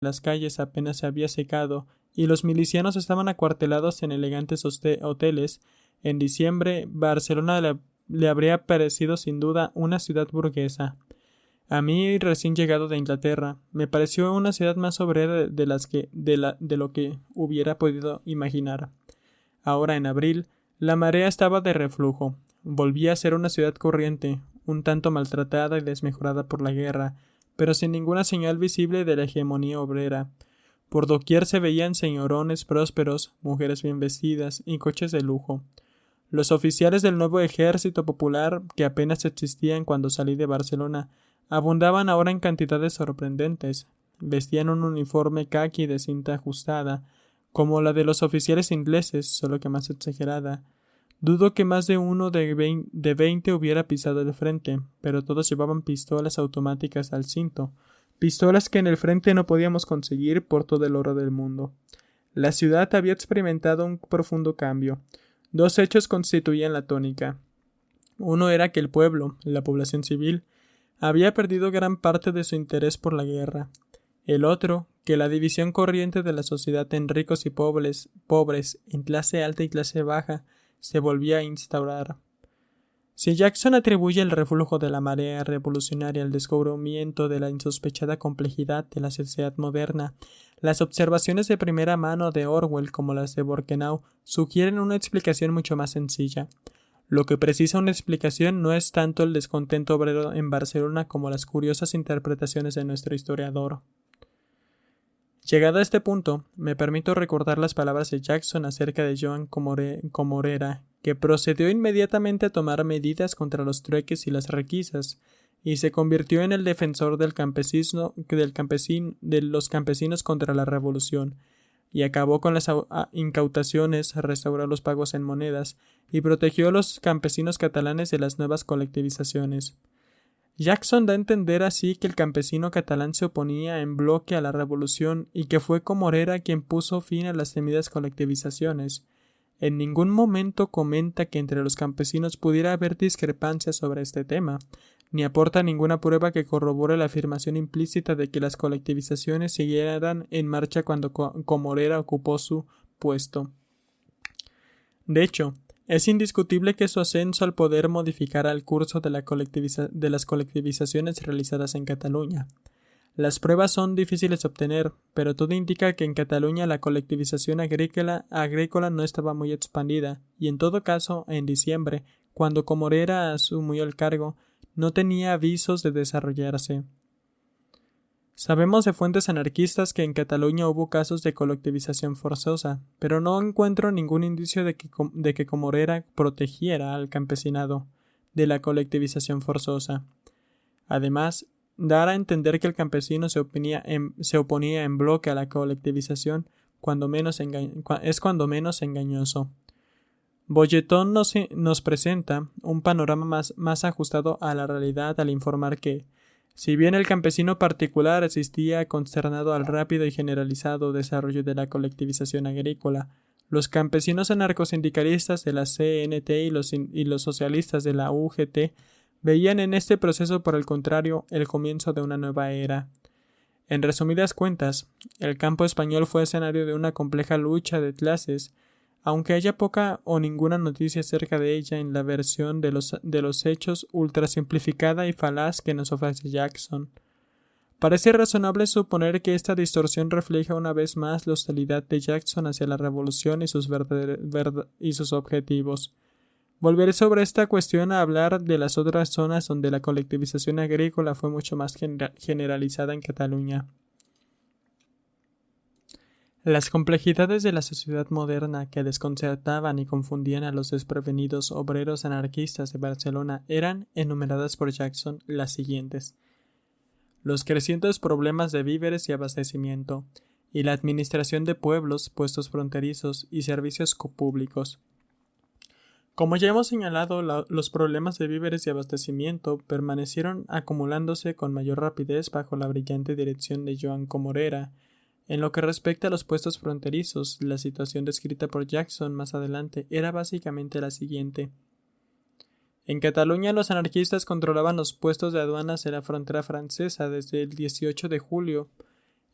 las calles apenas se había secado y los milicianos estaban acuartelados en elegantes hoteles, en diciembre Barcelona le habría parecido sin duda una ciudad burguesa. A mí, recién llegado de Inglaterra, me pareció una ciudad más obrera de lo que hubiera podido imaginar. Ahora, en abril, la marea estaba de reflujo. Volvía a ser una ciudad corriente, un tanto maltratada y desmejorada por la guerra, pero sin ninguna señal visible de la hegemonía obrera. Por doquier se veían señorones prósperos, mujeres bien vestidas y coches de lujo. Los oficiales del nuevo ejército popular, que apenas existían cuando salí de Barcelona, abundaban ahora en cantidades sorprendentes. Vestían un uniforme caqui de cinta ajustada, como la de los oficiales ingleses, solo que más exagerada. Dudo que más de uno de 20 hubiera pisado el frente, pero todos llevaban pistolas automáticas al cinto, pistolas que en el frente no podíamos conseguir por todo el oro del mundo. La ciudad había experimentado un profundo cambio. Dos hechos constituían la tónica. Uno era que el pueblo, la población civil, había perdido gran parte de su interés por la guerra. El otro, que la división corriente de la sociedad en ricos y pobres, en clase alta y clase baja, se volvía a instaurar. Si Jackson atribuye el reflujo de la marea revolucionaria al descubrimiento de la insospechada complejidad de la sociedad moderna, las observaciones de primera mano de Orwell, como las de Borkenau, sugieren una explicación mucho más sencilla. Lo que precisa una explicación no es tanto el descontento obrero en Barcelona como las curiosas interpretaciones de nuestro historiador. Llegado a este punto, me permito recordar las palabras de Jackson acerca de Joan Comorera, que procedió inmediatamente a tomar medidas contra los trueques y las requisas, y se convirtió en el defensor de los campesinos contra la revolución, y acabó con las incautaciones, restauró los pagos en monedas, y protegió a los campesinos catalanes de las nuevas colectivizaciones. Jackson da a entender así que el campesino catalán se oponía en bloque a la revolución y que fue Comorera quien puso fin a las temidas colectivizaciones. En ningún momento comenta que entre los campesinos pudiera haber discrepancias sobre este tema, ni aporta ninguna prueba que corrobore la afirmación implícita de que las colectivizaciones siguieran en marcha cuando Comorera ocupó su puesto. De hecho, es indiscutible que su ascenso al poder modificara el curso de las colectivizaciones realizadas en Cataluña. Las pruebas son difíciles de obtener, pero todo indica que en Cataluña la colectivización agrícola no estaba muy expandida, y en todo caso, en diciembre, cuando Comorera asumió el cargo, no tenía avisos de desarrollarse. Sabemos de fuentes anarquistas que en Cataluña hubo casos de colectivización forzosa, pero no encuentro ningún indicio de que Comorera protegiera al campesinado de la colectivización forzosa. Además, dar a entender que el campesino se oponía en bloque a la colectivización es cuando menos engañoso. Bolletón nos presenta un panorama más ajustado a la realidad al informar que, si bien el campesino particular asistía consternado al rápido y generalizado desarrollo de la colectivización agrícola, los campesinos anarcosindicalistas de la CNT y los socialistas de la UGT veían en este proceso, por el contrario, el comienzo de una nueva era. En resumidas cuentas, el campo español fue escenario de una compleja lucha de clases, aunque haya poca o ninguna noticia acerca de ella en la versión de los hechos ultrasimplificada y falaz que nos ofrece Jackson. Parece razonable suponer que esta distorsión refleja una vez más la hostilidad de Jackson hacia la revolución y sus objetivos. Volveré sobre esta cuestión a hablar de las otras zonas donde la colectivización agrícola fue mucho más generalizada en Cataluña. Las complejidades de la sociedad moderna que desconcertaban y confundían a los desprevenidos obreros anarquistas de Barcelona eran, enumeradas por Jackson, las siguientes: los crecientes problemas de víveres y abastecimiento, y la administración de pueblos, puestos fronterizos y servicios públicos. Como ya hemos señalado, los problemas de víveres y abastecimiento permanecieron acumulándose con mayor rapidez bajo la brillante dirección de Joan Comorera. En lo que respecta a los puestos fronterizos, la situación descrita por Jackson más adelante era básicamente la siguiente. En Cataluña, los anarquistas controlaban los puestos de aduanas de la frontera francesa desde el 18 de julio.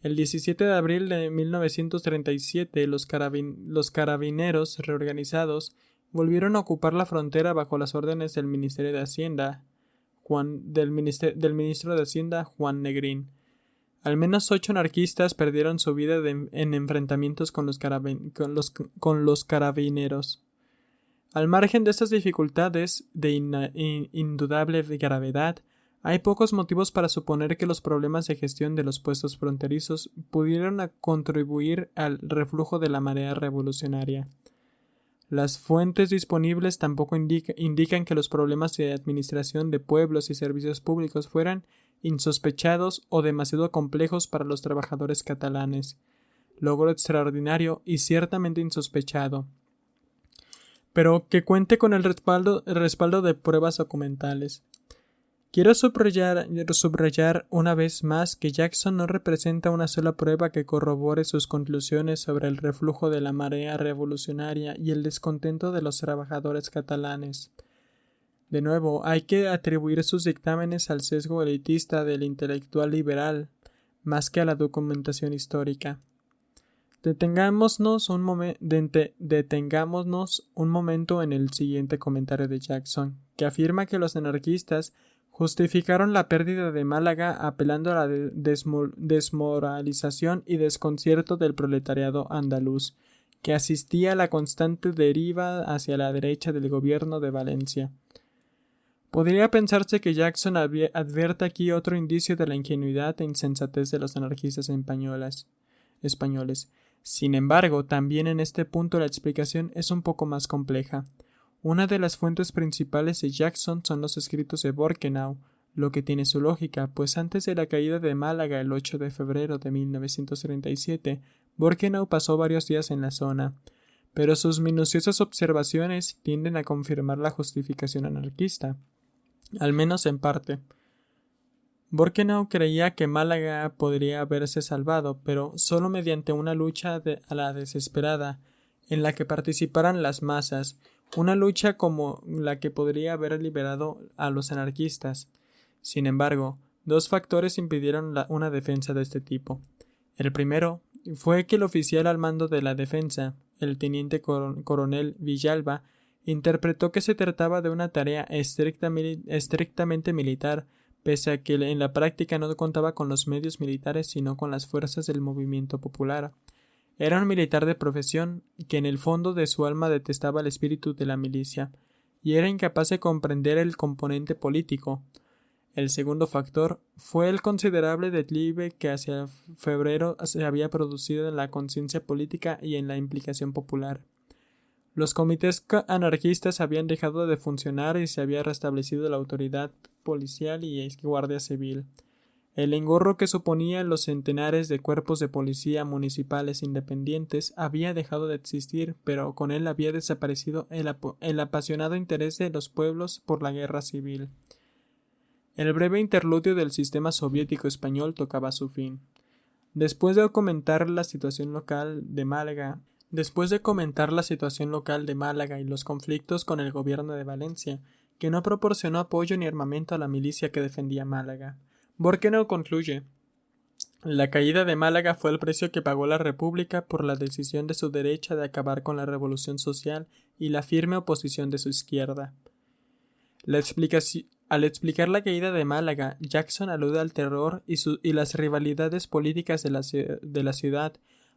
El 17 de abril de 1937, los carabineros reorganizados volvieron a ocupar la frontera bajo las órdenes del Ministerio de Hacienda, del ministro de Hacienda Juan Negrín. Al menos 8 anarquistas perdieron su vida en enfrentamientos con los carabineros. Al margen de estas dificultades de indudable gravedad, hay pocos motivos para suponer que los problemas de gestión de los puestos fronterizos pudieron contribuir al reflujo de la marea revolucionaria. Las fuentes disponibles tampoco indican que los problemas de administración de pueblos y servicios públicos fueran insospechados o demasiado complejos para los trabajadores catalanes. Logro extraordinario y ciertamente insospechado, pero que cuente con el respaldo de pruebas documentales. Quiero subrayar una vez más que Jackson no representa una sola prueba que corrobore sus conclusiones sobre el reflujo de la marea revolucionaria y el descontento de los trabajadores catalanes. De nuevo, hay que atribuir sus dictámenes al sesgo elitista del intelectual liberal, más que a la documentación histórica. Detengámonos un momento en el siguiente comentario de Jackson, que afirma que los anarquistas justificaron la pérdida de Málaga apelando a la desmoralización y desconcierto del proletariado andaluz, que asistía a la constante deriva hacia la derecha del gobierno de Valencia. Podría pensarse que Jackson advierte aquí otro indicio de la ingenuidad e insensatez de los anarquistas españoles. Sin embargo, también en este punto la explicación es un poco más compleja. Una de las fuentes principales de Jackson son los escritos de Borkenau, lo que tiene su lógica, pues antes de la caída de Málaga el 8 de febrero de 1937, Borkenau pasó varios días en la zona, pero sus minuciosas observaciones tienden a confirmar la justificación anarquista, al menos en parte. Borkenau creía que Málaga podría haberse salvado, pero solo mediante una lucha a la desesperada, en la que participaran las masas, una lucha como la que podría haber liberado a los anarquistas. Sin embargo, dos factores impidieron una defensa de este tipo. El primero fue que el oficial al mando de la defensa, el teniente coronel Villalba, interpretó que se trataba de una tarea estrictamente militar, pese a que en la práctica no contaba con los medios militares sino con las fuerzas del movimiento popular. Era un militar de profesión que en el fondo de su alma detestaba el espíritu de la milicia, y era incapaz de comprender el componente político. El segundo factor fue el considerable declive que hacia febrero se había producido en la conciencia política y en la implicación popular. Los comités anarquistas habían dejado de funcionar y se había restablecido la autoridad policial y guardia civil. El engorro que suponían los centenares de cuerpos de policía municipales independientes había dejado de existir, pero con él había desaparecido el apasionado interés de los pueblos por la guerra civil. El breve interludio del sistema soviético español tocaba su fin. Después de comentar la situación local de Málaga y los conflictos con el gobierno de Valencia, que no proporcionó apoyo ni armamento a la milicia que defendía Málaga, Borkenau concluye: la caída de Málaga fue el precio que pagó la República por la decisión de su derecha de acabar con la revolución social y la firme oposición de su izquierda. Al explicar la caída de Málaga, Jackson alude al terror y las rivalidades políticas de la ciudad,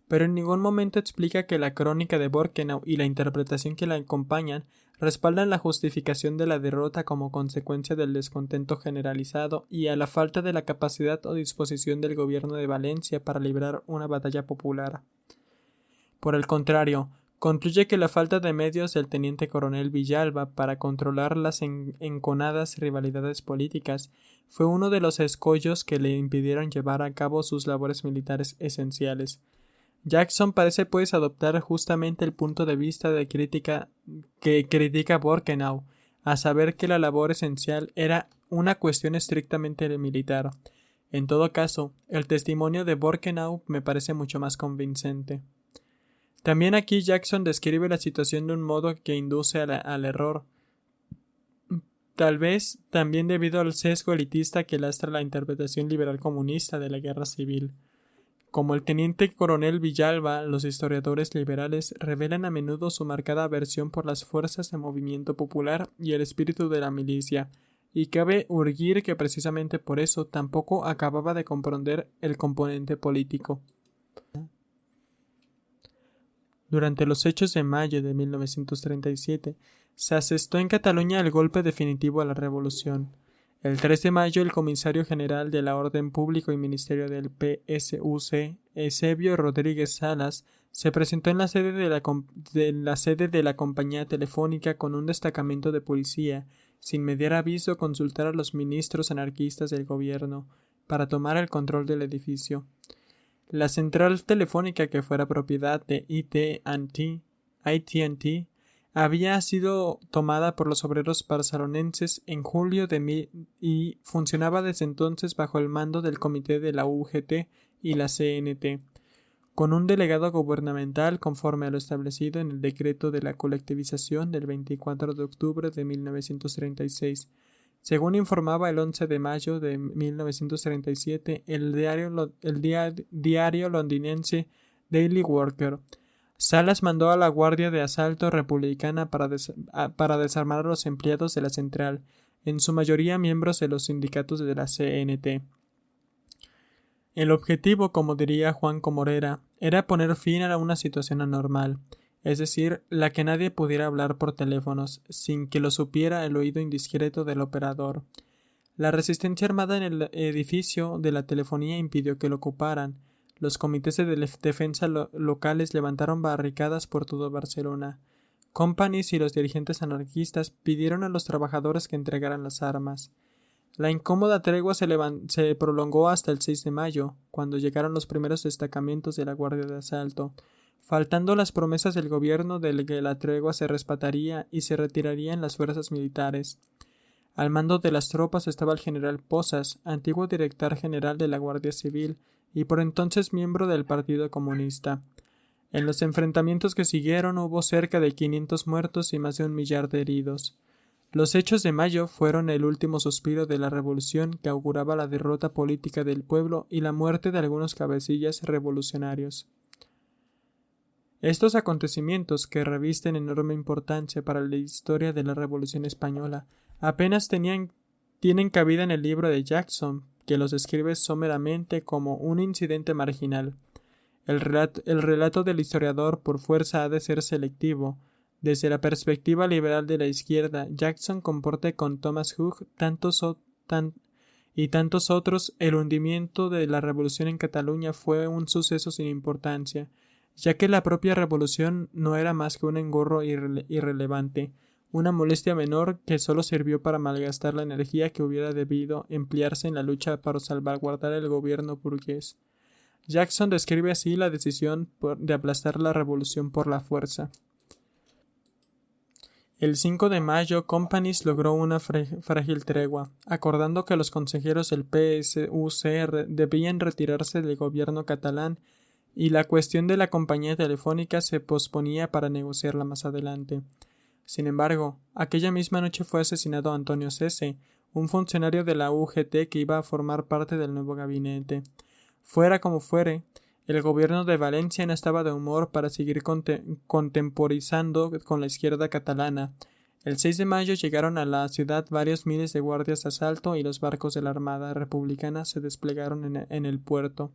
pero en ningún momento explica que la crónica de Borkenau y la interpretación que la acompañan respaldan la justificación de la derrota como consecuencia del descontento generalizado y a la falta de la capacidad o disposición del gobierno de Valencia para librar una batalla popular. Por el contrario, concluye que la falta de medios del teniente coronel Villalba para controlar las enconadas rivalidades políticas fue uno de los escollos que le impidieron llevar a cabo sus labores militares esenciales. Jackson parece pues adoptar justamente el punto de vista que critica Borkenau, a saber que la labor esencial era una cuestión estrictamente militar. En todo caso, el testimonio de Borkenau me parece mucho más convincente. También aquí Jackson describe la situación de un modo que induce al error, tal vez también debido al sesgo elitista que lastra la interpretación liberal comunista de la guerra civil. Como el teniente coronel Villalba, los historiadores liberales revelan a menudo su marcada aversión por las fuerzas de movimiento popular y el espíritu de la milicia, y cabe urgir que precisamente por eso tampoco acababa de comprender el componente político. Durante los hechos de mayo de 1937, se asestó en Cataluña el golpe definitivo a la revolución. El 3 de mayo, el comisario general de la Orden Público y Ministerio del PSUC, Eusebio Rodríguez Salas, se presentó en la sede de la compañía telefónica con un destacamento de policía, sin mediar aviso consultar a los ministros anarquistas del gobierno, para tomar el control del edificio. La central telefónica, que fuera propiedad de AT&T, había sido tomada por los obreros barcelonenses en julio y funcionaba desde entonces bajo el mando del comité de la UGT y la CNT, con un delegado gubernamental conforme a lo establecido en el decreto de la colectivización del 24 de octubre de 1936. Según informaba el 11 de mayo de 1937 el diario londinense Daily Worker, Salas mandó a la Guardia de Asalto Republicana para desarmar a los empleados de la central, en su mayoría miembros de los sindicatos de la CNT. El objetivo, como diría Juan Comorera, era poner fin a una situación anormal, es decir, la que nadie pudiera hablar por teléfonos, sin que lo supiera el oído indiscreto del operador. La resistencia armada en el edificio de la telefonía impidió que lo ocuparan. Los comités de defensa locales levantaron barricadas por todo Barcelona. Companys y los dirigentes anarquistas pidieron a los trabajadores que entregaran las armas. La incómoda tregua se prolongó hasta el 6 de mayo, cuando llegaron los primeros destacamentos de la Guardia de Asalto, faltando las promesas del gobierno de que la tregua se respetaría y se retirarían las fuerzas militares. Al mando de las tropas estaba el general Posas, antiguo director general de la Guardia Civil y por entonces miembro del Partido Comunista. En los enfrentamientos que siguieron hubo cerca de 500 muertos y más de 1 millar de heridos. Los hechos de mayo fueron el último suspiro de la revolución que auguraba la derrota política del pueblo y la muerte de algunos cabecillas revolucionarios. Estos acontecimientos, que revisten enorme importancia para la historia de la Revolución Española, apenas tienen cabida en el libro de Jackson, que los describe someramente como un incidente marginal. El relato del historiador por fuerza ha de ser selectivo. Desde la perspectiva liberal de la izquierda, Jackson comporta con Thomas Hugh y tantos otros, el hundimiento de la revolución en Cataluña fue un suceso sin importancia, ya que la propia revolución no era más que un engorro irrelevante, una molestia menor que solo sirvió para malgastar la energía que hubiera debido emplearse en la lucha para salvaguardar el gobierno burgués. Jackson describe así la decisión de aplastar la revolución por la fuerza. El 5 de mayo, Companys logró una frágil tregua, acordando que los consejeros del PSUC debían retirarse del gobierno catalán y la cuestión de la compañía telefónica se posponía para negociarla más adelante. Sin embargo, aquella misma noche fue asesinado Antonio Sese, un funcionario de la UGT que iba a formar parte del nuevo gabinete. Fuera como fuere, el gobierno de Valencia no estaba de humor para seguir contemporizando con la izquierda catalana. El 6 de mayo llegaron a la ciudad varios miles de guardias de asalto y los barcos de la Armada Republicana se desplegaron en el puerto.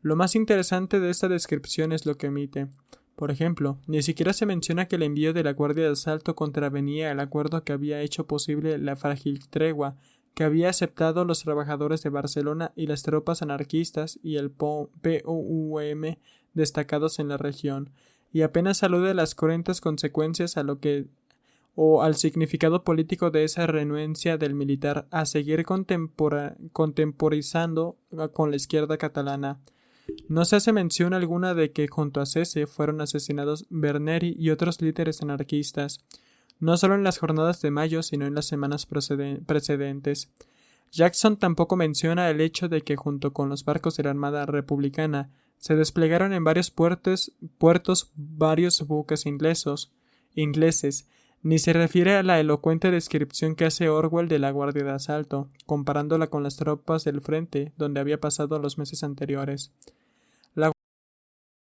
Lo más interesante de esta descripción es lo que omite. Por ejemplo, ni siquiera se menciona que el envío de la Guardia de Asalto contravenía el acuerdo que había hecho posible la frágil tregua que había aceptado los trabajadores de Barcelona y las tropas anarquistas y el POUM destacados en la región, y apenas alude a las cruentas consecuencias al significado político de esa renuencia del militar a seguir contemporizando con la izquierda catalana. No se hace mención alguna de que junto a Sese fueron asesinados Berneri y otros líderes anarquistas, no solo en las jornadas de mayo, sino en las semanas precedentes. Jackson tampoco menciona el hecho de que junto con los barcos de la Armada Republicana se desplegaron en varios puertos varios buques ingleses, Ni se refiere a la elocuente descripción que hace Orwell de la guardia de asalto, comparándola con las tropas del frente donde había pasado los meses anteriores.